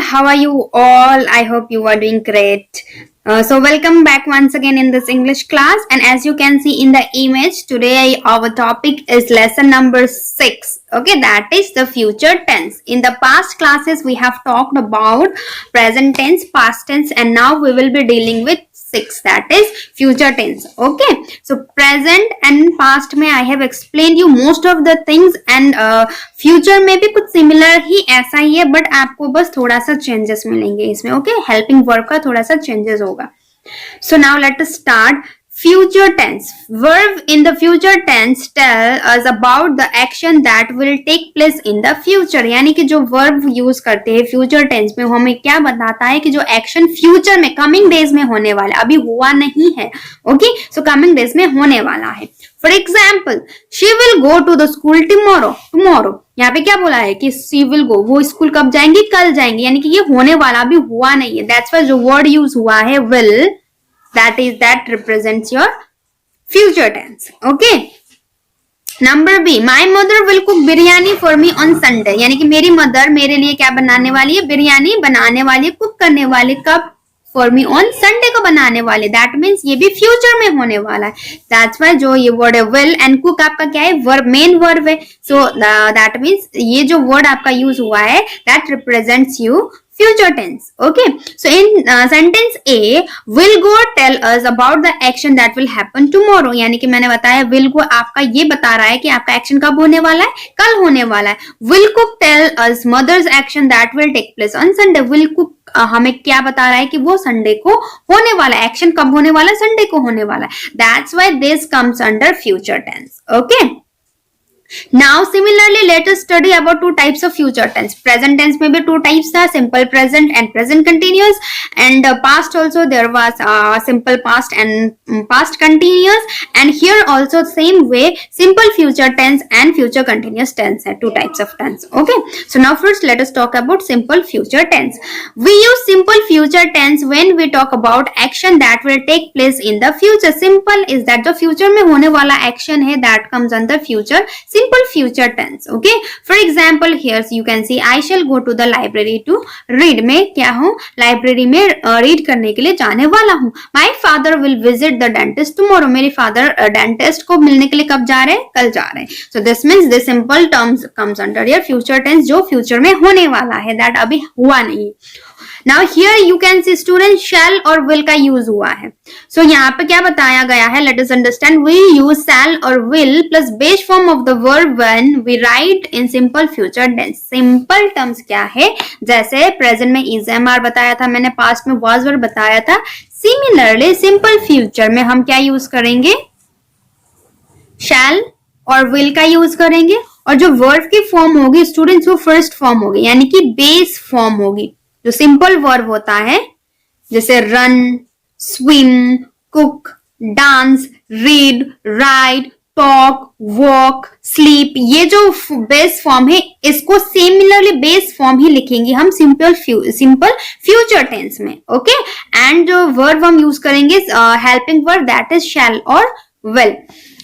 how are you all? I hope you are doing great. So welcome back once again in this English class, and as you can see in the image, today our topic is lesson number 6. Okay, that is the future tense. In the past classes we have talked about present tense, past tense, and now we will be dealing with 6, that is future tense. Okay, so present and past में I have explained you most of the things, and future में भी कुछ similar ही ऐसा ही है, but आपको बस थोड़ा सा changes मिलेंगे इसमें. Okay, helping verb का थोड़ा सा changes होगा. So now let us start. Future tense. Verb in the future tense tell us about the action that will take place in the future. यानी कि जो verb use करते हैं future tense में, वो हमें क्या बताता है कि जो action future में coming days में होने वाला है, अभी हुआ नहीं है. Okay, so coming days में होने वाला है. For example, she will go to the school tomorrow. Tomorrow. यहाँ पे क्या बोला है कि she will go, वो स्कूल कब जाएंगी? कल जाएंगी. यानी कि ये होने वाला, अभी हुआ नहीं है. That's why जो word use हुआ है will, that represents your future tense. Okay. Number B, my mother will cook biryani for me on Sunday. यानी कि मेरी मदर मेरे लिए क्या बनाने वाली है? बिरयानी बनाने वाली है, कुक करने वाली. कब? For me on Sunday को बनाने वाले. That means ये भी future में होने वाला है. That's why जो ये word है will and cook आपका क्या है? Verb, main verb है. So that means ये जो word आपका use हुआ है, that represents you future tense. Okay, so in sentence A, will go tell us about the action that will happen tomorrow. यानी कि मैंने बताया will go आपका ये बता रहा है कि आपका action कब होने वाला है? कल होने वाला है. Will cook tell us mother's action that will take place on Sunday. Will cook हमें क्या बता रहा है कि वो संडे को होने वाला है. एक्शन कब होने वाला है? संडे को होने वाला है. That's why this comes under future tense. Okay. Now similarly let us study about two types of future tense. Present tense में भी two types था, simple present and present continuous, and past also there was simple past and past continuous, and here also same way simple future tense and future continuous tense है, two types of tense. Okay, so now first let us talk about simple future tense. We use simple future tense when we talk about action that will take place in the future. Simple is that जो future में होने वाला action है, that comes under future simple future tense. Okay, for example here you can see I shall go to the library to read. मैं क्या हूँ? Library में read करने के लिए जाने वाला हूँ. My father will visit the dentist tomorrow. मेरे father dentist को मिलने के लिए कब जा रहे हैं? कल जा रहे हैं. So this means this simple terms comes under your future tense जो future में होने वाला है, that अभी हुआ नहीं. Now here you can see student shall और will का use हुआ है. So यहाँ पे क्या बताया गया है? Let us understand. We use shall और will plus base form of the verb when we write in simple future tense. Simple terms क्या है? जैसे present में is mr बताया था मैंने, past में was were बताया था. Similarly simple future में हम क्या use करेंगे? shall और will का use करेंगे, और जो verb की form होगी students वो first form होगी, यानी कि base form होगी. जो सिंपल वर्ब होता है जैसे run, swim, cook, dance, read, right, talk, walk, sleep, ये जो बेस फॉर्म है इसको सिमिलरली बेस फॉर्म ही लिखेंगे हम सिंपल फ्यूचर टेंस में. ओके, एंड जो वर्ब हम यूज करेंगे हेल्पिंग वर्ब, दैट इज शैल और विल.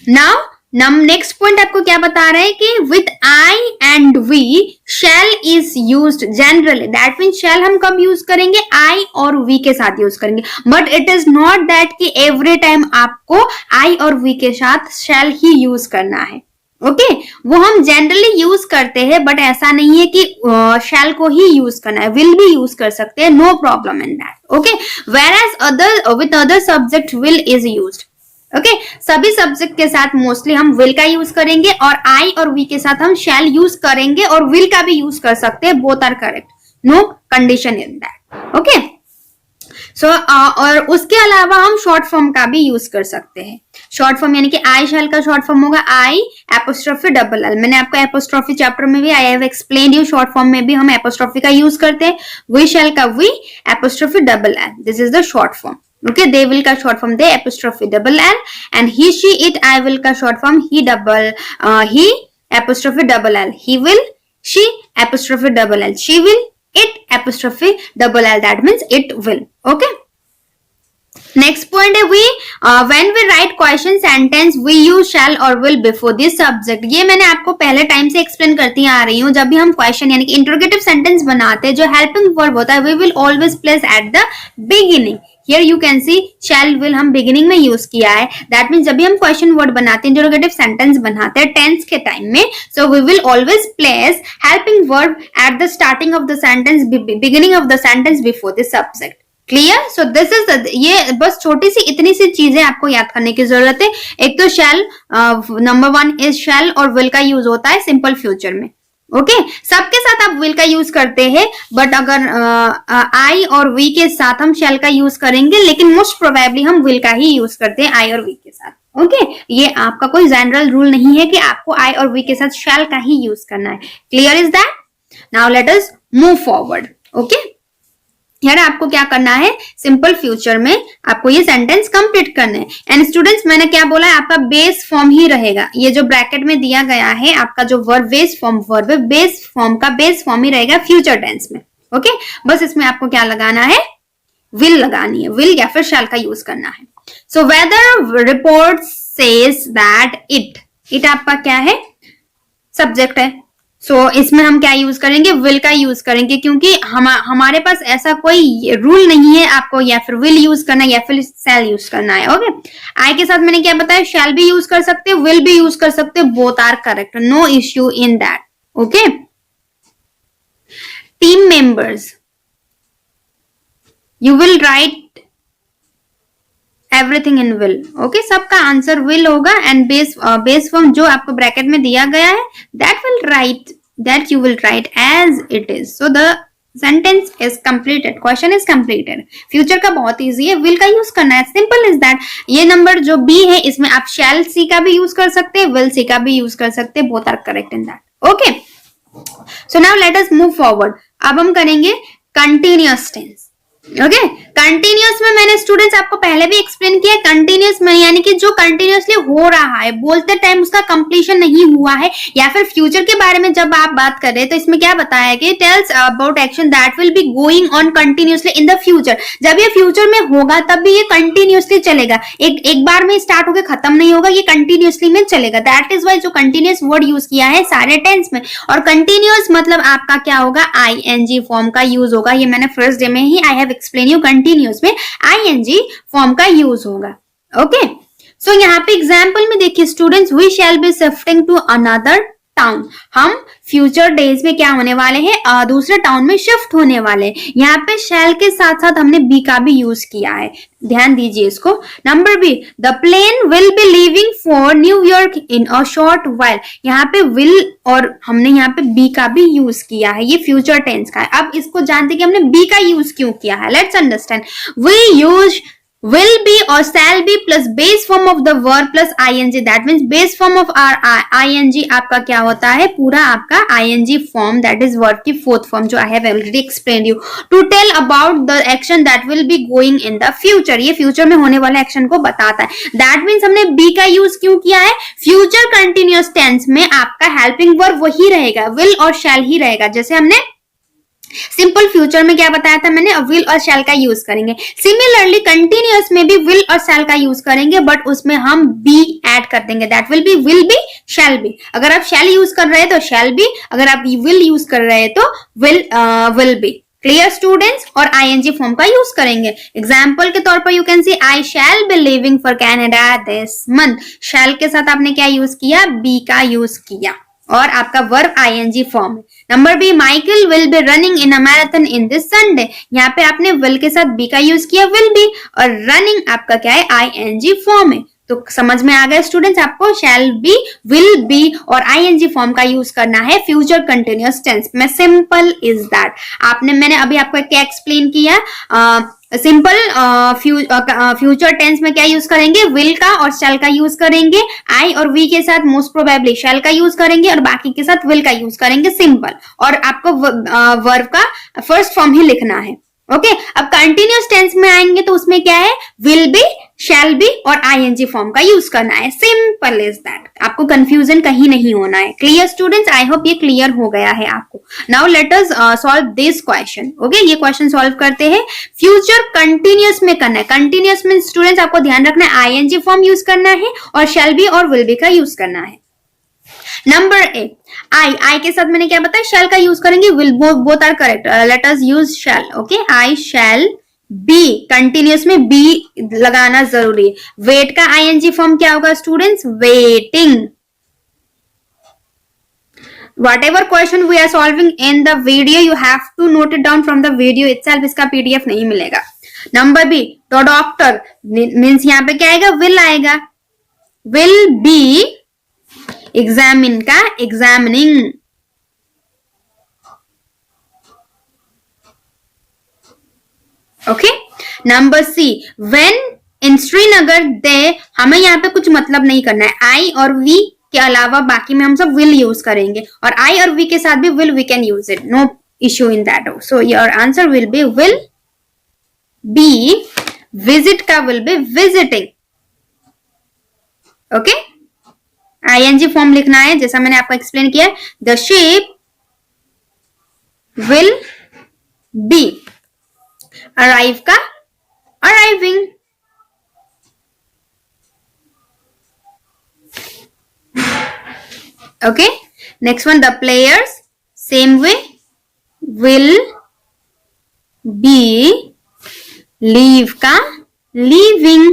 नाउ नेक्स्ट पॉइंट आपको क्या बता रहे हैं कि with I and we shall is used generally. That means shall हम कब यूज करेंगे? आई और वी के साथ यूज करेंगे, but it is not that कि एवरी टाइम आपको आई और वी के साथ शैल ही यूज करना है. ओके, वो हम जनरली यूज करते हैं, बट ऐसा नहीं है कि शैल को ही यूज करना है. विल भी यूज कर सकते हैं, no problem in that. Okay, whereas with other subject will is used. Okay, सभी सब्जेक्ट के साथ मोस्टली हम विल का यूज करेंगे, और आई और वी के साथ हम शैल यूज करेंगे, और विल का भी यूज कर सकते हैं. Both are correct, no condition in that. Okay, so और उसके अलावा हम शॉर्ट फॉर्म का भी यूज कर सकते हैं. शॉर्ट फॉर्म यानी कि आई शैल का शॉर्ट फॉर्म होगा आई एपोस्ट्रोफी डबल एल. मैंने आपको एपोस्ट्रोफी चैप्टर में भी I have explained you. Short form में भी हम एपोस्ट्रोफी का यूज करते हैं. वी शैल का we apostrophe double L, this is the short form. Okay, they will का short form they apostrophe double l, and he she it I will का short form he apostrophe double l, he will, she apostrophe double l, she will, it apostrophe double l, that means it will. Okay, next point है when we write question sentence we use shall और will before this subject. ये मैंने आपको पहले time से explain करती आ रही हूँ। जब भी हम क्वेश्चन यानी कि इंटरोगेटिव सेंटेंस बनाते हैं, जो हेल्पिंग वर्ब होता है we will always place at the beginning. Here you can see shall will हम बिगिनिंग में यूज किया है। दैट मीन्स जब भी हम क्वेश्चन वर्ड बनाते हैं, इंटरोगेटिव सेंटेंस बनाते हैं टेंस के टाइम में, so we will always place helping verb at the starting of the sentence, beginning of the sentence before the subject. Clear? So this is, ये बस छोटी सी इतनी सी चीजें आपको याद करने की जरूरत है। एक तो शैल, नंबर वन इज शैल और विल का यूज होता है सिंपल फ्यूचर में। ओके सबके साथ आप विल का यूज करते हैं, बट अगर आई और वी के साथ हम शैल का यूज करेंगे, लेकिन मोस्ट प्रोबेबली हम विल का ही यूज करते हैं आई और वी के साथ। ओके ये आपका कोई जनरल रूल नहीं है कि आपको आई और वी के साथ शैल का ही यूज करना है। Clear is that? Now let us move forward. Okay यार आपको क्या करना है, सिंपल फ्यूचर में आपको ये सेंटेंस कंप्लीट करना है। एंड स्टूडेंट्स मैंने क्या बोला है, आपका बेस फॉर्म ही रहेगा। ये जो ब्रैकेट में दिया गया है आपका जो वर्ब बेस फॉर्म वर्ब है, बेस फॉर्म का बेस फॉर्म ही रहेगा फ्यूचर टेंस में। ओके बस इसमें आपको क्या लगाना है, विल लगानी है, विल या फिर शैल का यूज करना है। So whether report says that it आपका क्या है, सब्जेक्ट है। सो इसमें हम क्या यूज करेंगे, विल का यूज करेंगे, क्योंकि हमारे पास ऐसा कोई रूल नहीं है आपको या फिर विल यूज करना है या फिर शैल यूज करना है। ओके आई के साथ मैंने क्या बताया, शैल भी यूज कर सकते हैं, विल भी यूज कर सकते हैं, both are correct, no issue in that. Okay team members, you will write everything in will. Okay सबका आंसर विल होगा एंड बेस फॉर्म जो आपको ब्रैकेट में दिया गया है that you will write as it is. So the sentence is completed, question is completed. Future का बहुत इजी है, विल का यूज करना है, सिंपल इज दैट। ये नंबर जो बी है इसमें आप शैल सी का भी यूज कर सकते हैं, विल सी का भी यूज कर सकते हैं, both are correct in that. Okay so now let us move forward. अब हम करेंगे कंटिन्यूअस टेंस। ओके कंटिन्यूअस में मैंने स्टूडेंट्स आपको पहले भी एक्सप्लेन किया, कंटिन्यूअस में यानी कि जो कंटिन्यूअसली हो रहा है, बोलते टाइम उसका कंप्लीशन नहीं हुआ है, या फिर फ्यूचर के बारे में जब आप बात कर रहे हैं तो इसमें क्या बताया कि tells about action that will be going on continuously in the future. जब ये फ्यूचर में होगा तब भी ये कंटिन्यूअसली चलेगा, एक बार में स्टार्ट होकर खत्म नहीं होगा, ये कंटिन्यूअसली में चलेगा। दैट इज वाई जो कंटिन्यूअस वर्ड यूज किया है सारे टेंस में। और कंटिन्यूअस मतलब आपका क्या होगा, ING फॉर्म का यूज होगा। ये मैंने फर्स्ट डे में ही I have explain you, continuous में ING फॉर्म का यूज होगा। ओके सो यहाँ पे एग्जाम्पल में देखिए students, we shall be shifting to another town. हम फ्यूचर डेज में क्या होने वाले हैं, दूसरे टाउन में शिफ्ट होने वाले। यहाँ पे शैल के साथ साथ हमने बी का भी यूज किया है, ध्यान दीजिए इसको। Number B, the plane will be leaving for New York in a short while. यहाँ पे विल और हमने यहाँ पे बी का भी यूज किया है, ये फ्यूचर टेंस का है। अब इसको जानते कि हमने बी का यूज क्यों किया है, let's understand. We use will be or shall be plus base form of the verb plus ing, that means base form of our ing आपका क्या होता है, पूरा आपका ing form, that is verb की fourth form जो I have already explained you to tell about the action that will be going in the future। ये future में होने वाले एक्शन को बताता है। that means हमने be का यूज क्यों किया है, फ्यूचर कंटिन्यूअस टेंस में आपका हेल्पिंग वर्ब वही रहेगा, will और shall ही रहेगा। जैसे हमने सिंपल फ्यूचर में क्या बताया था मैंने, विल और शैल का यूज करेंगे। सिमिलरली कंटिन्यूअस में भी विल और शैल का यूज करेंगे, बट उसमें हम बी ऐड कर देंगे, that will be shall be. अगर आप शैल यूज कर रहे हैं तो शैल बी, अगर आप विल यूज कर रहे हैं तो विल बी। Clear students? और ING फॉर्म का यूज करेंगे। एग्जाम्पल के तौर पर you can see, I shall be living for Canada this month. Shall के साथ आपने क्या यूज किया, बी का यूज किया, और आपका वर्ब ING फॉर्म है। Number B, Michael will be running in a marathon in this Sunday. यहाँ पे आपने विल के साथ बी का यूज किया, विल बी, और रनिंग आपका क्या है, ING फॉर्म है। तो समझ में आ गया स्टूडेंट्स, आपको शैल बी, विल बी और ING फॉर्म का यूज करना है फ्यूचर कंटिन्यूअस टेंस में। Simple is that. मैंने अभी आपको क्या एक्सप्लेन किया, सिंपल फ्यूचर टेंस में क्या यूज करेंगे, विल का और शैल का यूज करेंगे। आई और वी के साथ मोस्ट प्रोबेबली शैल का यूज करेंगे और बाकी के साथ विल का यूज करेंगे, सिंपल। और आपको वर्ब का फर्स्ट फॉर्म ही लिखना है। ओके अब कंटिन्यूअस टेंस में आएंगे तो उसमें क्या है, विल बी, शैल बी और ING फॉर्म का यूज करना है। Simple is that. आपको कंफ्यूजन कहीं नहीं होना है। क्लियर स्टूडेंट्स, आई होप ये क्लियर हो गया है आपको। Now let us solve this question. Okay, ये क्वेश्चन सॉल्व करते हैं। फ्यूचर कंटिन्यूअस में करना है। कंटिन्यूअस में स्टूडेंट्स आपको ध्यान रखना है आईएनजी फॉर्म यूज करना है और शैल बी और विल बी का यूज करना है। नंबर ए, आई के साथ मैंने क्या बताया, शैल का यूज करेंगे, will both are correct, let us use shall. Okay, I shall be, continuous में बी लगाना जरूरी है। वेट का आईएनजी फॉर्म क्या होगा students, waiting. whatever question we are solving in the video you have to note it down from the video itself, इसका PDF नहीं मिलेगा। नंबर बी, तो डॉक्टर मीन्स यहाँ पे क्या आएगा, विल आएगा, विल बी एग्जामिन का examining. Okay, number C, when in Srinagar they, हमें यहाँ पे कुछ मतलब नहीं करना है, आई और वी के अलावा बाकी में हम सब विल यूज करेंगे, और आई और वी के साथ भी will, we can use it, no issue in that. So your answer will be visit का will be visiting. Okay, ING form लिखना है जैसा मैंने आपको एक्सप्लेन किया, the ship will be, arrive का arriving. Okay, next one, the players same way will be, leave का leaving।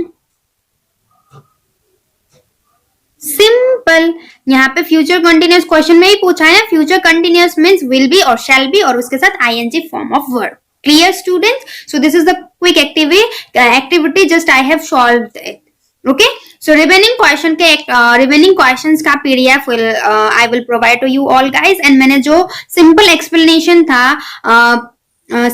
Simple, यहाँ पे फ्यूचर कंटिन्यूअस क्वेश्चन में ही पूछा है ना, future continuous means will be और शैल बी और उसके साथ ING form of verb. Clear students, so this is the quick activity, just I have solved it. Okay, so remaining question के remaining questions का PDF will I will provide to you all guys, and मैंने जो simple explanation था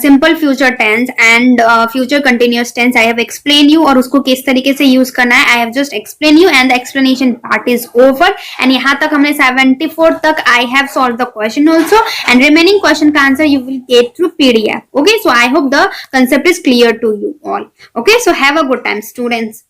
simple future tense and future continuous tense I have explained you, और उसको किस तरीके से यूज करना है I have just explained you, and the explanation part is over, and यहाँ तक हमने 74 तक I have solved the question also, and remaining question का answer you will get through PDF. Okay, so I hope the concept is clear to you all. Okay, so have a good time students.